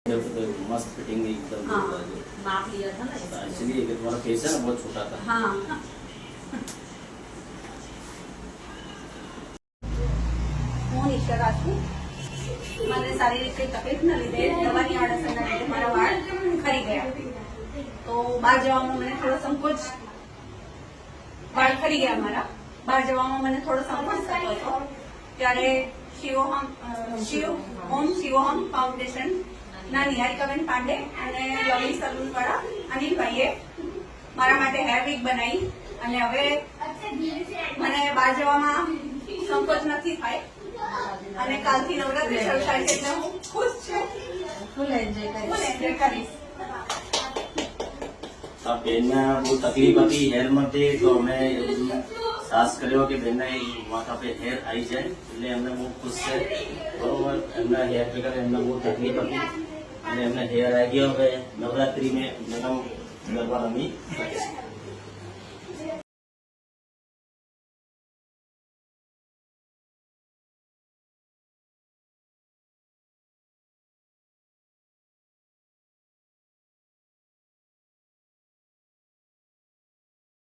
मस्त फिटिंग एकदम। हाँ, माप लिया था ना इसलिए कि तुम्हारा फेस है ना बहुत छोटा था। हाँ। હું નિશા રાજપૂત મને શારીરિક તકલીફના લીધે દવાની આડઅસરના લીધે મારા વાળ ખરી ગયા તો બહાર જવામાં મને થોડો સંકોચ વાળ ખરી ગયા મારા બહાર જવામાં મને થોડો સંકોચ થતો હતો ત્યારે શિવોહમ ફાઉન્ડેશન ના નિહારિકાબેન પાંડે અને લવલી સલૂન વાળા અનિલભાઈએ મારા માટે હેર વીક બનાવી અને હવે મને બહાર જવામાં સંકોચ નથી થાય અને કાલથી નવરાત્રી શરૂ થાય છે એટલે હું ખુશ છું ફૂલ એન્જોય કરીશ બેન ને બહુ તકલીફ હતી હેર માટે તો અમે સાહસ કર્યો કે બેન ને માથા पे હેર આવી જાય એટલે એમને બહુ ખુશ છે બરોબર એમના હેર पे કરે એમને બહુ તકલીફ હતી અને એમને હેર આવી ગયો હવે નવરાત્રી में गरबा रमी